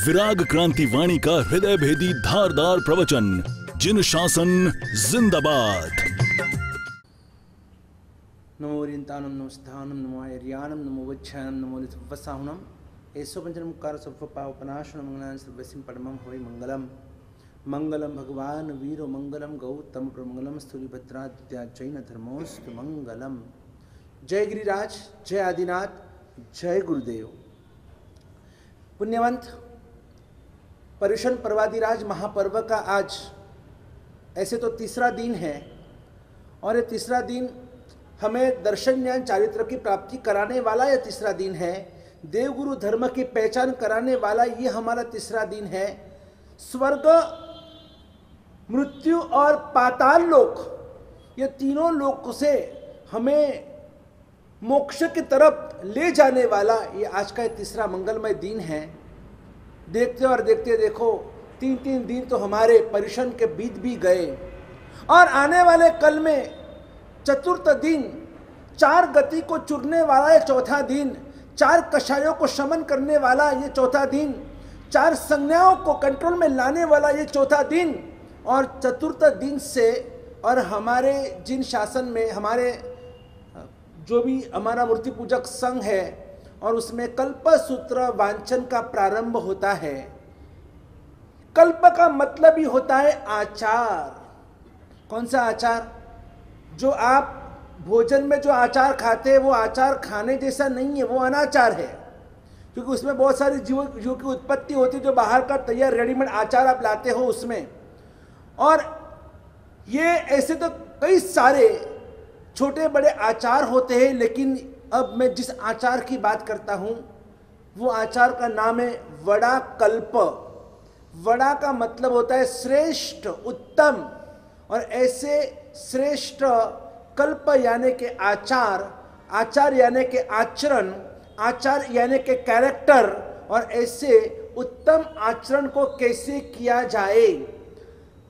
विराग क्रांति वाणी का हृदय भेदी धारदार प्रवचन, जिन शासन जिंदाबाद। नमो ओरियंतानम नमो स्थानम नमो आर्यानम नमो वच्छानम नमो लिथवसाहुनम ऐसो पंचनमुक्कार सर्वपावपनाशनम मंगलान सर्वसिम परमम होय मंगलम। मंगलम भगवान वीरो मंगलम गौतम प्रमंगलम स्थूलिभद्राद्याचैन धर्मोस्तु मंगलम। जय गिरिराज, जय आदिनाथ, जय गुरुदेव। पुण्यवंत पर्युषण पर्वादिराज महापर्व का आज ऐसे तो तीसरा दिन है, और ये तीसरा दिन हमें दर्शन ज्ञान चारित्र की प्राप्ति कराने वाला यह तीसरा दिन है। देवगुरु धर्म की पहचान कराने वाला ये हमारा तीसरा दिन है। स्वर्ग, मृत्यु और पाताल लोक, ये तीनों लोक से हमें मोक्ष की तरफ ले जाने वाला ये आज का तीसरा मंगलमय दिन है। देखते और देखते देखो 3 दिन तो हमारे पर्युषण के बीत भी गए, और आने वाले कल में चतुर्थ दिन, 4 गति को चुरने वाला ये चौथा दिन, 4 कषायों को शमन करने वाला ये चौथा दिन, 4 संज्ञाओं को कंट्रोल में लाने वाला ये चौथा दिन, और चतुर्थ दिन से और हमारे जिन शासन में हमारे जो भी हमारा मूर्ति पूजक संघ है और उसमें कल्प सूत्र वांचन का प्रारंभ होता है। कल्प का मतलब ही होता है आचार। कौन सा आचार? जो आप भोजन में जो आचार खाते हैं वो आचार खाने जैसा नहीं है, वो अनाचार है, क्योंकि उसमें बहुत सारी जीवों की उत्पत्ति होती है जो बाहर का तैयार रेडीमेड आचार आप लाते हो उसमें। और ये ऐसे तो कई सारे छोटे बड़े आचार होते हैं, लेकिन अब मैं जिस आचार की बात करता हूँ वो आचार का नाम है वड़ा कल्प। वड़ा का मतलब होता है श्रेष्ठ, उत्तम, और ऐसे श्रेष्ठ कल्प यानी के आचार, आचार यानी के आचरण, आचार यानी के कैरेक्टर, और ऐसे उत्तम आचरण को कैसे किया जाए।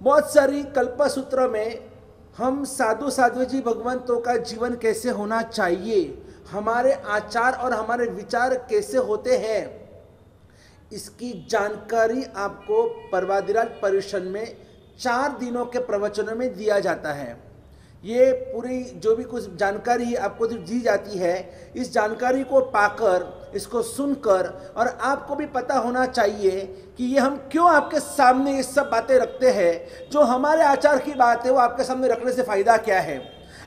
बहुत सारी कल्पसूत्र में हम साधु साध्वी जी भगवंतों का जीवन कैसे होना चाहिए, हमारे आचार और हमारे विचार कैसे होते हैं, इसकी जानकारी आपको पर्वादिराज पर्युषण में 4 दिनों के प्रवचनों में दिया जाता है। ये पूरी जो भी कुछ जानकारी आपको दी जाती है, इस जानकारी को पाकर, इसको सुनकर, और आपको भी पता होना चाहिए कि ये हम क्यों आपके सामने ये सब बातें रखते हैं। जो हमारे आचार की बात है वो आपके सामने रखने से फायदा क्या है।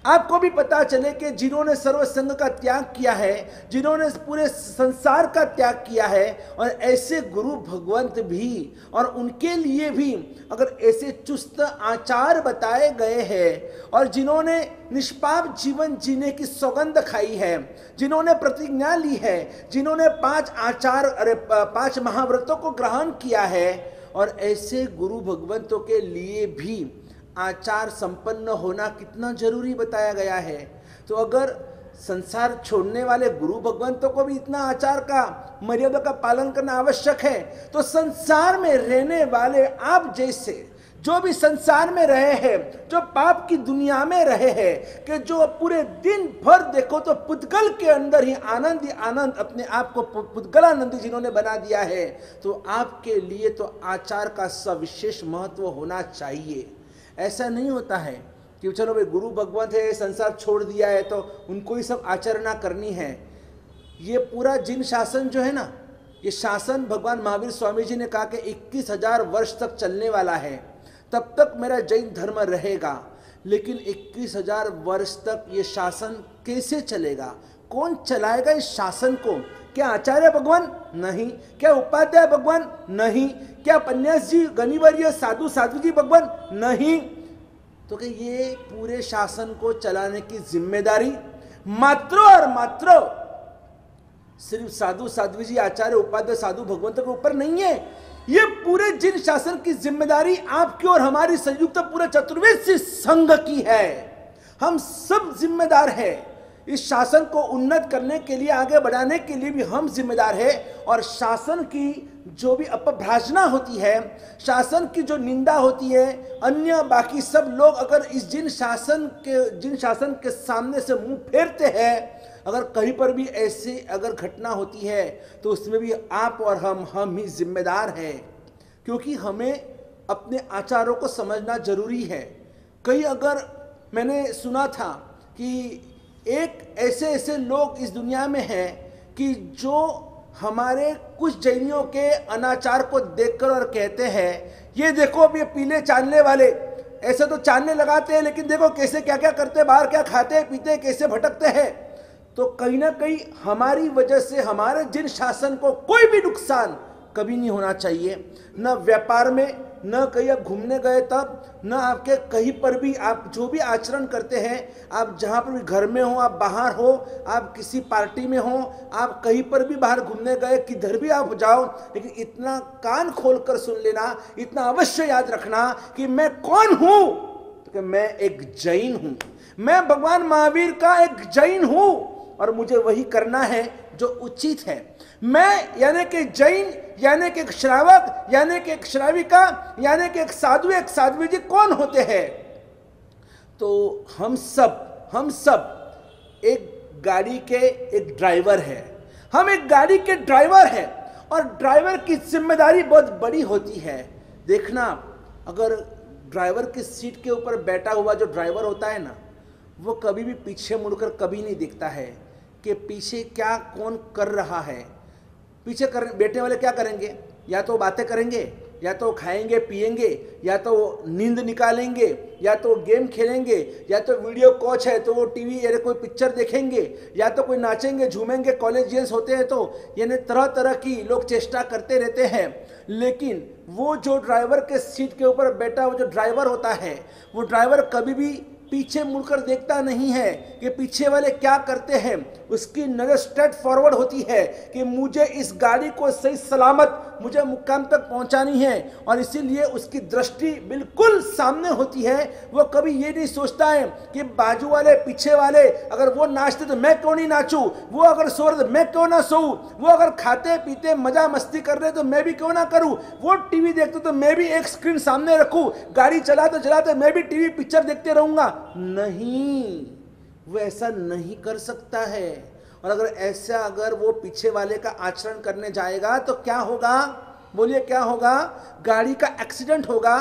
आपको भी पता चले कि जिन्होंने सर्वसंग का त्याग किया है, जिन्होंने पूरे संसार का त्याग किया है, और ऐसे गुरु भगवंत भी, और उनके लिए भी अगर ऐसे चुस्त आचार बताए गए हैं, और जिन्होंने निष्पाप जीवन जीने की सौगंध खाई है, जिन्होंने प्रतिज्ञा ली है, जिन्होंने 5 महाव्रतों को ग्रहण किया है, और ऐसे गुरु भगवंतों के लिए भी आचार संपन्न होना कितना जरूरी बताया गया है। तो अगर संसार छोड़ने वाले गुरु भगवंतों को भी इतना आचार का, मर्यादा का पालन करना आवश्यक है, तो संसार में रहने वाले आप जैसे जो भी संसार में रहे हैं, जो पाप की दुनिया में रहे हैं, कि जो पूरे दिन भर देखो तो पुद्गल के अंदर ही आनंद ही आनंद, अपने आप को पुद्गलानंदी जिन्होंने बना दिया है, तो आपके लिए तो आचार का सविशेष महत्व होना चाहिए। ऐसा नहीं होता है कि चलो भाई गुरु भगवंत है, संसार छोड़ दिया है तो उनको ही सब आचरणा करनी है। ये पूरा जिन शासन जो है ना, ये शासन भगवान महावीर स्वामी जी ने कहा कि 21,000 वर्ष तक चलने वाला है, तब तक मेरा जैन धर्म रहेगा। लेकिन 21,000 वर्ष तक ये शासन कैसे चलेगा? कौन चलाएगा इस शासन को? क्या आचार्य भगवान? नहीं। क्या उपाध्याय भगवान? नहीं। क्या पन्यास जी, गणिवर्य, साधु साध्वी जी भगवान? नहीं। तो कि ये पूरे शासन को चलाने की जिम्मेदारी मात्र और मात्र सिर्फ साधु साध्वी जी, आचार्य, उपाध्याय, साधु भगवंतों के ऊपर नहीं है। ये पूरे जिन शासन की जिम्मेदारी आपकी और हमारी संयुक्त पूरे चतुर्वेद संघ की है। हम सब जिम्मेदार हैं। इस शासन को उन्नत करने के लिए, आगे बढ़ाने के लिए भी हम जिम्मेदार हैं। और शासन की जो भी अपभ्राजना होती है, शासन की जो निंदा होती है, अन्य बाकी सब लोग अगर इस जिन शासन के सामने से मुंह फेरते हैं, अगर कहीं पर भी ऐसे अगर घटना होती है तो उसमें भी आप और हम ही जिम्मेदार हैं, क्योंकि हमें अपने आचारों को समझना जरूरी है। कई अगर मैंने सुना था कि एक ऐसे ऐसे लोग इस दुनिया में हैं कि जो हमारे कुछ जैनियों के अनाचार को देखकर और कहते हैं, ये देखो अब ये पीले चांदने वाले ऐसे तो चांदने लगाते हैं, लेकिन देखो कैसे क्या क्या करते हैं, बाहर क्या खाते हैं पीते हैं, कैसे भटकते हैं। तो कहीं ना कहीं हमारी वजह से हमारे जिन शासन को कोई भी नुकसान कभी नहीं होना चाहिए, न व्यापार में, न कहीं आप घूमने गए तब, न आपके कहीं पर भी आप जो भी आचरण करते हैं, आप जहाँ पर भी घर में हो, आप बाहर हो, आप किसी पार्टी में हो, आप कहीं पर भी बाहर घूमने गए, किधर भी आप जाओ, लेकिन इतना कान खोलकर सुन लेना, इतना अवश्य याद रखना कि मैं कौन हूँ, तो मैं एक जैन हूँ, मैं भगवान महावीर का एक जैन हूँ और मुझे वही करना है जो उचित है। मैं यानी कि जैन, यानी कि एक श्रावक, यानी कि एक श्राविका, यानी कि एक साध्वी जी कौन होते हैं? तो हम सब एक गाड़ी के एक ड्राइवर है, हम एक गाड़ी के ड्राइवर हैं और ड्राइवर की जिम्मेदारी बहुत बड़ी होती है। देखना, अगर ड्राइवर की सीट के ऊपर बैठा हुआ जो ड्राइवर होता है ना, वो कभी भी पीछे मुड़कर कभी नहीं देखता है कि पीछे क्या कौन कर रहा है। पीछे बैठने वाले क्या करेंगे? या तो बातें करेंगे, या तो खाएंगे पिएंगे, या तो नींद निकालेंगे, या तो गेम खेलेंगे, या तो वीडियो कोच है तो वो टीवी या कोई पिक्चर देखेंगे, या तो कोई नाचेंगे झूमेंगे। कॉलेजियंस होते हैं तो यानी तरह तरह की लोग चेष्टा करते रहते हैं। लेकिन वो जो ड्राइवर के सीट के ऊपर बैठा वो जो ड्राइवर होता है, वो ड्राइवर कभी भी पीछे मुड़कर देखता नहीं है कि पीछे वाले क्या करते हैं। उसकी नज़र स्ट्रेट फॉरवर्ड होती है कि मुझे इस गाड़ी को सही सलामत मुझे मुकाम तक पहुंचानी है, और इसीलिए उसकी दृष्टि बिल्कुल सामने होती है। वो कभी ये नहीं सोचता है कि बाजू वाले पीछे वाले अगर वो नाचते तो मैं क्यों नहीं नाचूं, वो अगर सो रहे तो मैं क्यों ना सोऊं, वो अगर खाते पीते मजा मस्ती कर रहे तो मैं भी क्यों ना करूं, वो टीवी देखते तो मैं भी एक स्क्रीन सामने रखूं, गाड़ी चलाते मैं भी टीवी पिक्चर देखते रहूंगा। नहीं, वो ऐसा नहीं कर सकता है। और अगर वो पीछे वाले का आचरण करने जाएगा तो क्या होगा? बोलिए क्या होगा? गाड़ी का एक्सीडेंट होगा,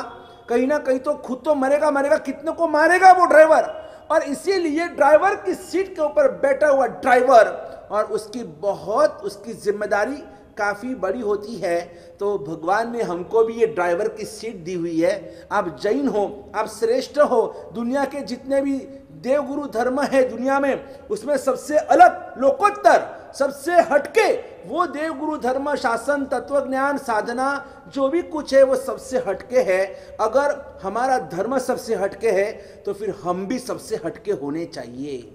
कहीं ना कहीं तो खुद तो मरेगा, कितने को मारेगा वो ड्राइवर। और इसीलिए ड्राइवर की सीट के ऊपर बैठा हुआ ड्राइवर और उसकी जिम्मेदारी काफ़ी बड़ी होती है। तो भगवान ने हमको भी ये ड्राइवर की सीट दी हुई है। आप जैन हो, आप श्रेष्ठ हो, दुनिया के जितने भी देवगुरु धर्म है दुनिया में, उसमें सबसे अलग, लोकोत्तर, सबसे हटके वो देवगुरु धर्म, शासन, तत्वज्ञान, साधना जो भी कुछ है वो सबसे हटके है। अगर हमारा धर्म सबसे हटके है तो फिर हम भी सबसे हटके होने चाहिए।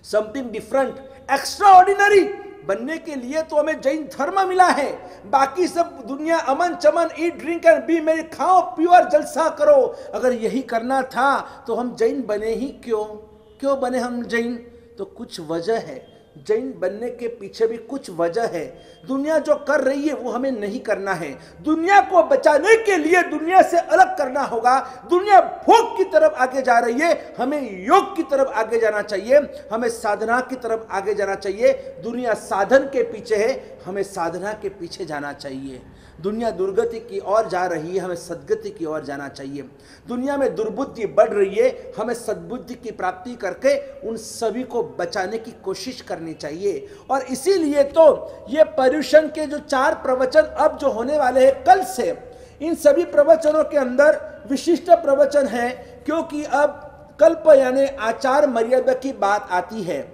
समथिंग डिफरेंट, एक्स्ट्रा ऑर्डिनरी बनने के लिए तो हमें जैन धर्म मिला है। बाकी सब दुनिया अमन चमन, ईट ड्रिंक एंड बी मेरी, खाओ पियो और जलसा करो। अगर यही करना था तो हम जैन बने ही क्यों बने हम जैन? तो कुछ वजह है, जैन बनने के पीछे भी कुछ वजह है। दुनिया जो कर रही है वो हमें नहीं करना है। दुनिया को बचाने के लिए दुनिया से अलग करना होगा। दुनिया भोग की तरफ आगे जा रही है, हमें योग की तरफ आगे जाना चाहिए, हमें साधना की तरफ आगे जाना चाहिए। दुनिया साधन के पीछे है, हमें साधना के पीछे जाना चाहिए। दुनिया दुर्गति की ओर जा रही है, हमें सद्गति की ओर जाना चाहिए। दुनिया में दुर्बुद्धि बढ़ रही है, हमें सद्बुद्धि की प्राप्ति करके उन सभी को बचाने की कोशिश करनी चाहिए। और इसीलिए तो ये पर्युषण के जो 4 प्रवचन अब जो होने वाले हैं कल से, इन सभी प्रवचनों के अंदर विशिष्ट प्रवचन है, क्योंकि अब कल्प यानी आचार मर्यादा की बात आती है।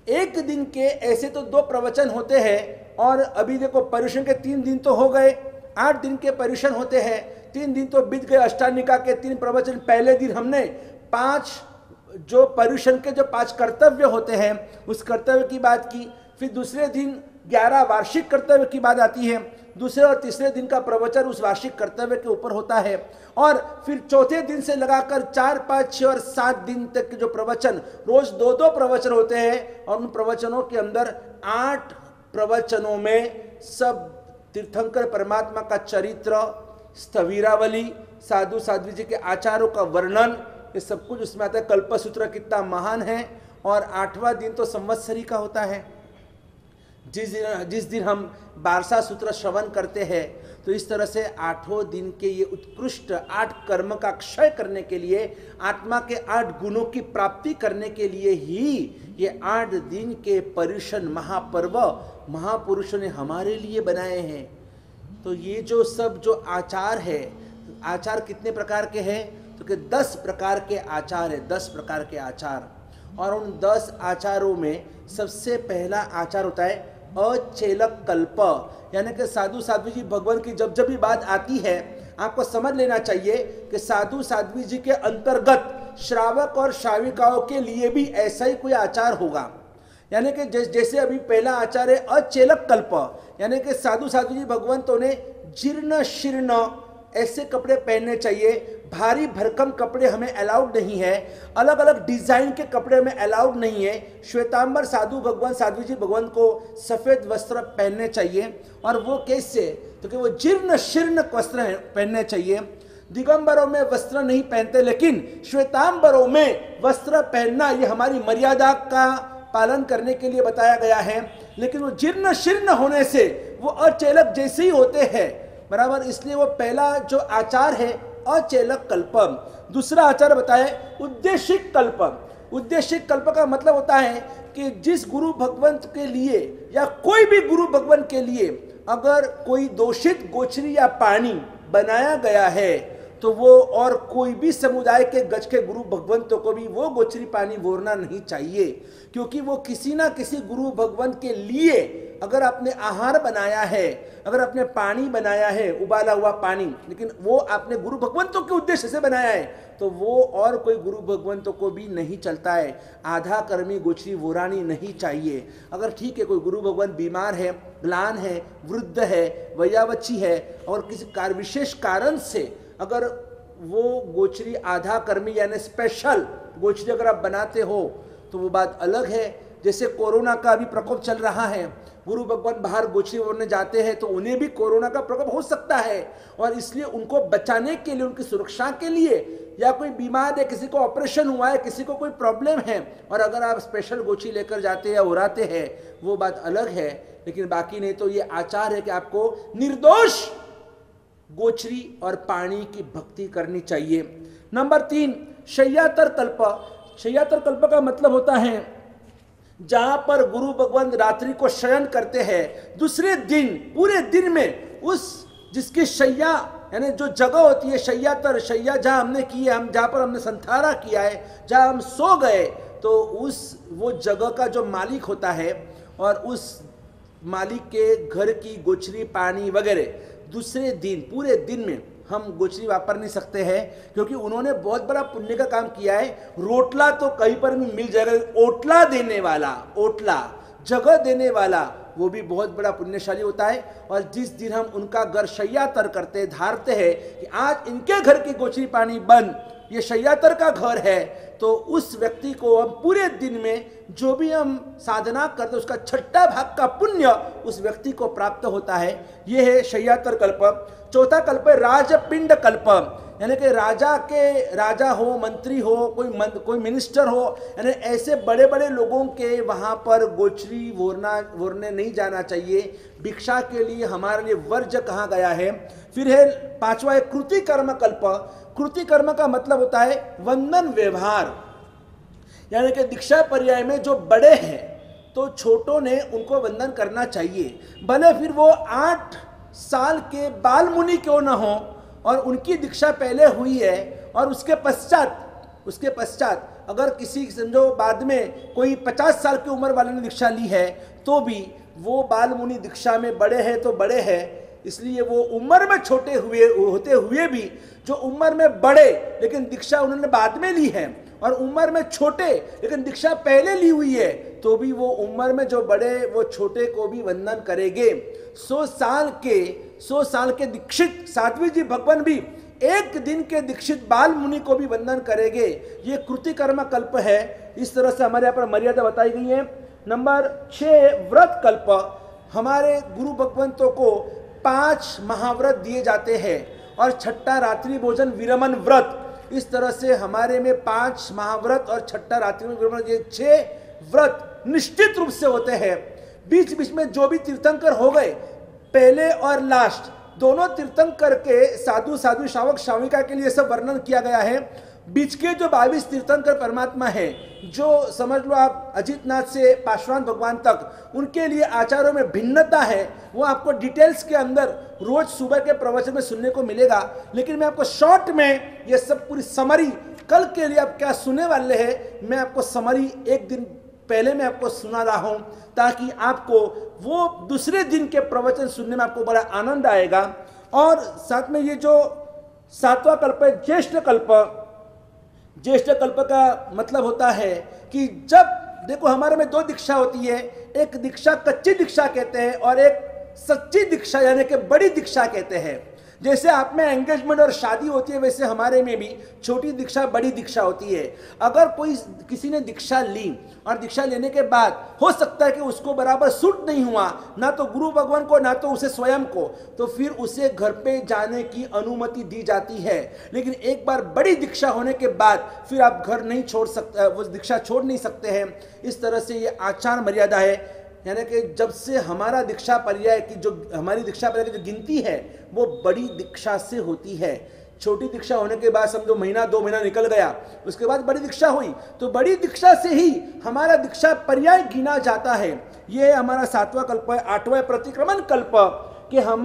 एक दिन के ऐसे तो 2 प्रवचन होते हैं, और अभी देखो पर्युषण के 3 दिन तो हो गए, 8 दिन के पर्युषण होते हैं, 3 दिन तो बीत गए। अष्टानिका के 3 प्रवचन, पहले दिन हमने 5 जो पर्युषण के जो 5 कर्तव्य होते हैं उस कर्तव्य की बात की। फिर दूसरे दिन 11 वार्षिक कर्तव्य की बात आती है। दूसरे और तीसरे दिन का प्रवचन उस वार्षिक कर्तव्य के ऊपर होता है। और फिर चौथे दिन से लगाकर 4, 5, 6 और 7 दिन तक के जो प्रवचन, रोज 2-2 प्रवचन होते हैं। और उन प्रवचनों के अंदर 8 प्रवचनों में सब तीर्थंकर परमात्मा का चरित्र, स्थवीरावली, साधु साध्वी जी के आचारों का वर्णन, ये सब कुछ उसमें आता है। कल्पसूत्र कितना महान है और 8वां दिन तो संवत्सरी का होता है। जिस दिन हम बारसा सूत्र श्रवण करते हैं, तो इस तरह से 8 दिन के ये उत्कृष्ट 8 कर्म का क्षय करने के लिए, आत्मा के 8 गुणों की प्राप्ति करने के लिए ही ये 8 दिन के पर्युषण महापर्व महापुरुषों ने हमारे लिए बनाए हैं। तो ये जो सब जो आचार है, आचार कितने प्रकार के हैं? तो कि 10 प्रकार के आचार है, 10 प्रकार के आचार। और उन 10 आचारों में सबसे पहला आचार होता है अचेलक कल्प, यानी कि साधु साध्वी जी भगवान की जब जब भी बात आती है, आपको समझ लेना चाहिए कि साधु साध्वी जी के अंतर्गत श्रावक और श्राविकाओं के लिए भी ऐसा ही कोई आचार होगा। यानी कि जैसे अभी पहला आचार है अचेलक कल्प, यानी कि साधु साध्वी जी भगवंतों ने जीर्ण शीर्ण ऐसे कपड़े पहनने चाहिए, भारी भरकम कपड़े हमें अलाउड नहीं है, अलग अलग डिजाइन के कपड़े हमें अलाउड नहीं है। श्वेतांबर साधु भगवान साध्वी जी भगवान को सफेद वस्त्र पहनने चाहिए, और वो कैसे? तो कि वो जीर्ण शीर्ण वस्त्र पहनने चाहिए। दिगंबरों में वस्त्र नहीं पहनते, लेकिन श्वेतांबरों में वस्त्र पहनना ये हमारी मर्यादा का पालन करने के लिए बताया गया है। लेकिन वो जीर्ण शीर्ण होने से वो अचेलक जैसे ही होते हैं, बराबर। इसलिए वो पहला जो आचार है अचेलक कल्पम। दूसरा आचार बताए उद्देशिक कल्पम। उद्देशिक कल्प का मतलब होता है कि जिस गुरु भगवंत के लिए या कोई भी गुरु भगवंत के लिए अगर कोई दूषित गोचरी या पानी बनाया गया है, तो वो और कोई भी समुदाय के गज के गुरु भगवंतों को भी वो गोचरी पानी बोरना नहीं चाहिए, क्योंकि वो किसी ना किसी गुरु भगवंत के लिए अगर आपने आहार बनाया है, अगर आपने पानी बनाया है, उबाला हुआ पानी, लेकिन वो आपने गुरु भगवंतों के उद्देश्य से बनाया है, तो वो और कोई गुरु भगवंतों को भी नहीं चलता है। आधा कर्मी गोचरी वोरानी नहीं चाहिए। अगर ठीक है कोई गुरु भगवंत बीमार है, ग्लान है, वृद्ध है, वयावची है, और किसी विशेष कारण से अगर वो गोचरी आधा कर्मी यानी स्पेशल गोचरी अगर आप बनाते हो, तो वो बात अलग है। जैसे कोरोना का अभी प्रकोप चल रहा है, गुरु भगवान बाहर गोचरी ओरने जाते हैं तो उन्हें भी कोरोना का प्रकोप हो सकता है, और इसलिए उनको बचाने के लिए, उनकी सुरक्षा के लिए, या कोई बीमार है, किसी को ऑपरेशन हुआ है, किसी को कोई प्रॉब्लम है, और अगर आप स्पेशल गोचरी लेकर जाते हैं या उड़ाते हैं, वो बात अलग है। लेकिन बाकी नहीं तो ये आचार है कि आपको निर्दोष गोचरी और पानी की भक्ति करनी चाहिए। नंबर 3 शय्यातर कल्प। शय्यातर कल्प का मतलब होता है जहां पर गुरु भगवान रात्रि को शयन करते हैं, दूसरे दिन पूरे दिन में उस जिसकी शैया यानी जो जगह होती है शय्यातर, शैया जहां हमने की है, हम जहां पर हमने संथारा किया है, जहां हम सो गए, तो उस वो जगह का जो मालिक होता है और उस मालिक के घर की गोचरी पानी वगैरह दूसरे दिन पूरे दिन में हम गोचरी वापर नहीं सकते हैं, क्योंकि उन्होंने बहुत बड़ा पुण्य का काम किया है। रोटला तो कहीं पर भी मिल जाएगा, ओटला देने वाला, ओटला जगह देने वाला, वो भी बहुत बड़ा पुण्यशाली होता है। और जिस दिन हम उनका घर शय्यातर करते धारते हैं कि आज इनके घर की गोचरी पानी बंद, ये शय्यातर का घर है, तो उस व्यक्ति को हम पूरे दिन में जो भी हम साधना करते उसका 6ठा भाग का पुण्य उस व्यक्ति को प्राप्त होता है। यह है शय्यातर कल्प। चौथा कल्प है राजपिंड कल्प, यानी कि राजा हो, मंत्री हो, कोई मिनिस्टर हो, यानी ऐसे बड़े बड़े लोगों के वहाँ पर गोचरी वोरने नहीं जाना चाहिए। भिक्षा के लिए हमारे लिए वर्ज कहा गया है। फिर है 5वां है कृति कर्म कल्प। कृति कर्म का मतलब होता है वंदन व्यवहार, यानी कि दीक्षा पर्याय में जो बड़े हैं तो छोटों ने उनको वंदन करना चाहिए, भले फिर वो 8 साल के बाल मुनि क्यों न हो, और उनकी दीक्षा पहले हुई है, और उसके पश्चात अगर किसी समझो बाद में कोई 50 साल की उम्र वाले ने दीक्षा ली है, तो भी वो बाल मुनि दीक्षा में बड़े हैं तो बड़े हैं। इसलिए वो उम्र में छोटे होते हुए भी जो उम्र में बड़े लेकिन दीक्षा उन्होंने बाद में ली है, और उम्र में छोटे लेकिन दीक्षा पहले ली हुई है, तो भी वो उम्र में जो बड़े वो छोटे को भी वंदन करेंगे। 100 साल के दीक्षित साध्वी जी भगवान भी 1 दिन के दीक्षित बाल मुनि को भी वंदन करेंगे। ये कृति कर्म कल्प है। इस तरह से हमारे यहाँ पर मर्यादा बताई गई है। नंबर 6 व्रत कल्प। हमारे गुरु भगवंतों को 5 महाव्रत दिए जाते हैं, और 6ठा रात्रि भोजन विरमन व्रत। इस तरह से हमारे में 5 महाव्रत और छठा रात्रि में व्रत, ये 6 व्रत निश्चित रूप से होते हैं। बीच बीच में जो भी तीर्थंकर हो गए, पहले और लास्ट दोनों तीर्थंकर के साधु साधु श्रावक श्राविका के लिए सब वर्णन किया गया है। बीच के जो 22 तीर्थंकर परमात्मा है, जो समझ लो आप अजितनाथ से पार्श्वनाथ भगवान तक, उनके लिए आचारों में भिन्नता है। वो आपको डिटेल्स के अंदर रोज सुबह के प्रवचन में सुनने को मिलेगा, लेकिन मैं आपको शॉर्ट में ये सब पूरी समरी कल के लिए आप क्या सुनने वाले हैं, मैं आपको समरी एक दिन पहले मैं आपको सुना रहा हूं, ताकि आपको वो दूसरे दिन के प्रवचन सुनने में आपको बड़ा आनंद आएगा। और साथ में ये जो 7वां कल्प है, ज्येष्ठ कल्प, ज्येष्ठ कल्प का मतलब होता है कि जब देखो हमारे में 2 दीक्षा होती है, एक दीक्षा कच्ची दीक्षा कहते हैं और एक सच्ची दीक्षा यानी कि बड़ी दीक्षा कहते हैं। जैसे आप में एंगेजमेंट और शादी होती है, वैसे हमारे में भी छोटी दीक्षा बड़ी दीक्षा होती है। अगर कोई किसी ने दीक्षा ली और दीक्षा लेने के बाद हो सकता है कि उसको बराबर सूट नहीं हुआ, ना तो गुरु भगवान को ना तो उसे स्वयं को, तो फिर उसे घर पे जाने की अनुमति दी जाती है। लेकिन एक बार बड़ी दीक्षा होने के बाद फिर आप घर नहीं छोड़ सकते, वो दीक्षा छोड़ नहीं सकते हैं। इस तरह से ये आचार मर्यादा है, यानी कि जब से हमारा दीक्षा पर्याय की जो हमारी दीक्षा पर्याय की जो गिनती है वो बड़ी दीक्षा से होती है। छोटी दीक्षा होने के बाद समझो महीना 2 महीना निकल गया, उसके बाद बड़ी दीक्षा हुई, तो बड़ी दीक्षा से ही हमारा दीक्षा पर्याय गिना जाता है। ये हमारा 7वां कल्प है। 8वां प्रतिक्रमण कल्प कि हम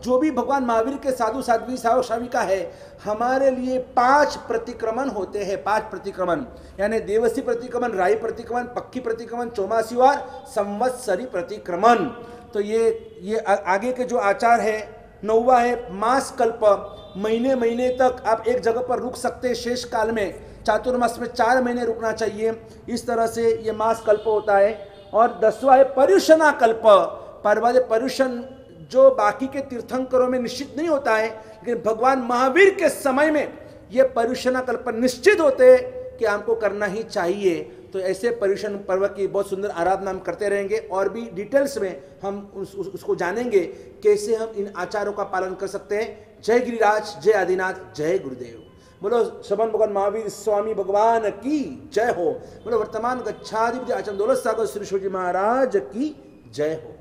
जो भी भगवान महावीर के साधु साध्वी श्रावक श्राविका है, हमारे लिए 5 प्रतिक्रमण होते हैं। 5 प्रतिक्रमण यानी देवसी प्रतिक्रमण, राई प्रतिक्रमण, पक्की प्रतिक्रमण, चौमासी और संवत्सरी प्रतिक्रमण। तो ये आगे के जो आचार है। 9वां है मास कल्प, महीने महीने तक आप एक जगह पर रुक सकते हैं। शेष काल में चातुर्मास में 4 महीने रुकना चाहिए। इस तरह से ये मास कल्प होता है। और 10वां है पर्युषणा कल्प। पर्युषण जो बाकी के तीर्थंकरों में निश्चित नहीं होता है, लेकिन भगवान महावीर के समय में ये पर्युषणा कल्प निश्चित होते हैं कि हमको करना ही चाहिए। तो ऐसे पर्युषण पर्व की बहुत सुंदर आराधना हम करते रहेंगे और भी डिटेल्स में हम उसको जानेंगे कैसे हम इन आचारों का पालन कर सकते हैं। जय गिरिराज, जय आदिनाथ, जय गुरुदेव। बोलो श्रवण भगवान महावीर स्वामी भगवान की जय हो। बोलो वर्तमान गच्छाधिपति आचरण दौलत सागर श्री शिवजी महाराज की जय हो।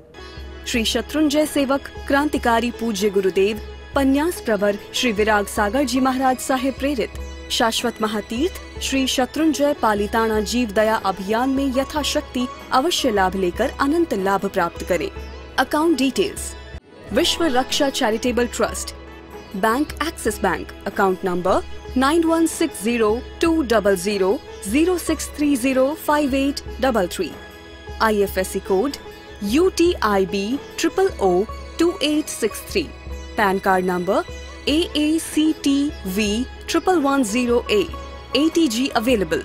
श्री शत्रुंजय सेवक क्रांतिकारी पूज्य गुरुदेव पन्यास प्रवर श्री विराग सागर जी महाराज साहेब प्रेरित शाश्वत महातीर्थ श्री शत्रुंजय पालिताना जीव दया अभियान में यथाशक्ति अवश्य लाभ लेकर अनंत लाभ प्राप्त करें। Account details: Vishwa Raksha charitable trust, bank Axis bank, account number 91600006305833, IFSC code UTIB 0002863, PAN card number AACTV 1110A, ATG available.